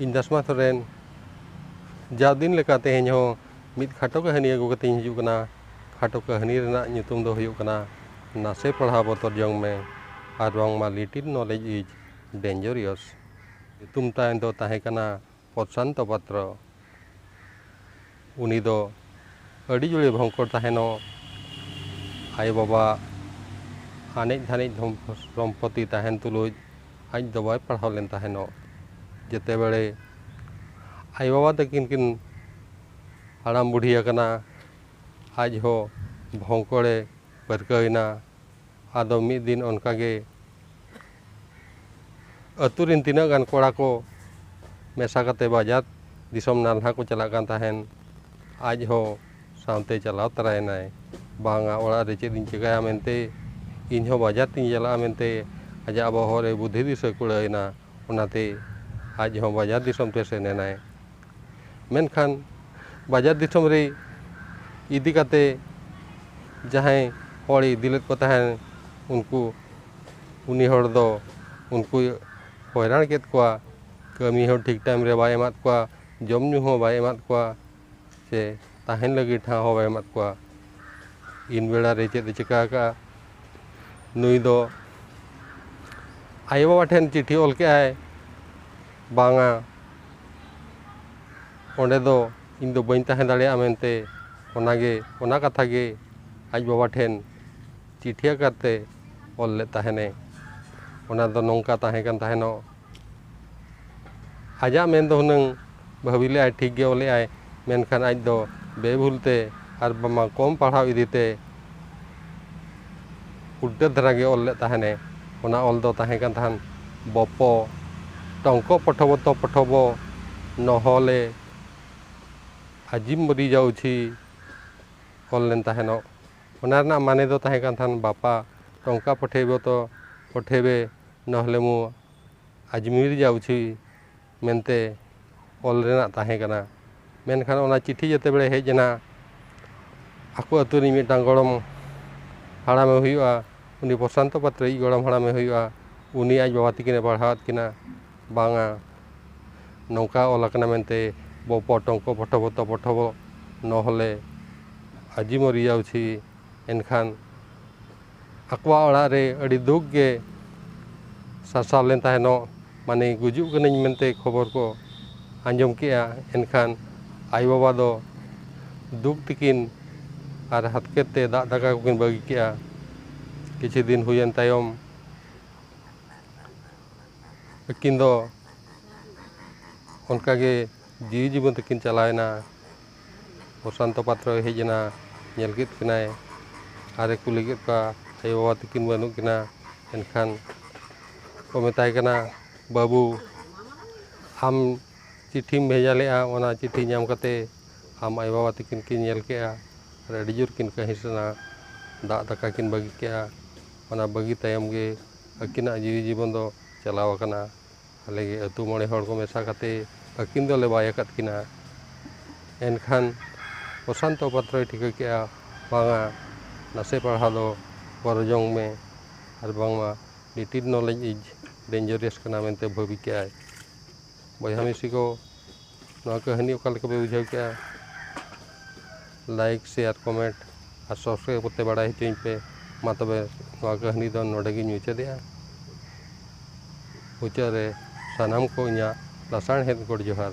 इन दसमा सोरेन जा दिन लेका तेहें हो मित खाटो कहानी अगु कते हिजू कना खाटो कहानी रेना nyutum दो हुयु कना नासे पढ़ा बोतर जंग में आर बांग मा little knowledge is dangerous nyutum तायन दो ताहे कना प्रशांत पात्र उनी दो अड़ी जुड़े भंकर ताहेनो आय बाबा आने धाने सम्पत्ति ताहेन तुलुज आज दो बाय पढ़ाव लेन ताहेनो जेते बेले आय बाबा तकिन किन हाड़ाम बुढ़ी कना आज हो भंकड़े परकइना आदो मिद दिन उनकागे अतुरिन तिना गान कोड़ा को मेसा कते बाजार दिसम नाल्हा को चला कान ताहेन आज हो सामते चलाव तरायनाय बांगा ओड़ा रे चेदिन चिकाया मेनते इन हो बाजार तिन चला मेनते आजा बहरे बुद्धि दिस कुड़ाइना ओनाते आज हो बाजार दिसम ते सेनेनाय मेनखान बाजार दिसम रे इदी काते जहां हड़ी दिलेत को ताहेन उनको उनी हड़ दो उनको हैरान केत कोआ कमी हो ठीक टाइम रे बाय एमात कोआ जम न्यू हो बाय एमात कोआ से ताहेन लगी ठा हो बाय एमात कोआ इन बेड़ा रे चेद चिका का नुई दो आयो बाबा ठेन चिट्ठी ओल के आय बांगा ओंडे दो इन दो बइन ताहेन दाड़े आमेनते ओनागे ओना कथा गे आज बाबा ठेन चिट्ठिया करते ओल ले ताहेने ओना दो नौका ताहे कन ताहेनो आजा मेन दो हुनंग भाविले आय ठीक गे ओले आय मेनखान आज दो बेभुलते आर बामा कम पढ़ाव इदीते उल्टे धरा गे ओल ले ताहेने ओना ओल दो ताहे कन ताहन बपो टंको पठबो तो पठबो नहले आजिम मरी जाउछि ओल लेन ताहेनो ओना रना माने दो ताहे कन थान बापा टंका पठेबो तो पठेबे नहले मु आजमीर जाउछि मेनते ओल रेना ताहे कना मेनखान ओना चिट्ठी जते बेले हेजना आको अतुरी मिटांग गड़म हाड़ामे हुयुआ उनी प्रशांत पात्र ई गड़म हाड़ामे हुयुआ उनी आज बाबा तिकिने पढ़ावत किना बांगा नौका ओल कना मेनते बपो टंको पठबो तो पठबो नहले आजी मरी जाउछि एनखान आकवा ओड़ा रे अड़ी दुख गे सासाव लेन ताहेनो माने गुजुग कनिन मेनते खबर को आंजम केआ एनखान आय बाबा दो दुख तिकिन आर हातकेते दा दाका कोकिन बागी केआ किछि दिन हुयन तायम अकिन दो उनकागे जीव जीवन तकिन चलायना प्रशांत पात्र हेजना नेल केत किनाय आरे कुली केत का आय बाबा तकिन बानु किना एनखान को मेताय कना बाबू हम चिट्ठीम भेजा लेआ ओना चिट्ठी नाम कते हम आय बाबा तकिन किन नेल केआ आर अड़ी जोर किन कहिसना दा दाका किन बागी केआ ओना बागी तायम गे अकिना जीव जीवन दो चलाव कना आलेगे अतु मोड़े हड़ को मेसा कते अकिन दो ले बाय कत किना एनखान प्रशांत पात्र ठीक केआ बांगा नासे पढ़ा दो बरजोंग में और बांगमा लिटिल नॉलेज इज डेंजरियस कना मेनते भावी के आय बया मिसी को नवा कहानी ओका लेका पे बुझाव के लाइक शेयर कमेंट और सब्सक्राइब करते बड़ा हिचुኝ पे मा तबे नवा कहानी दो नोडे गी मुचादेया मुचारे सानाम को इᱧᱟᱹᱜ ᱞᱟᱥᱟᱲᱦᱮᱫ ᱜᱚᱰ ᱡᱚᱦᱟᱨ।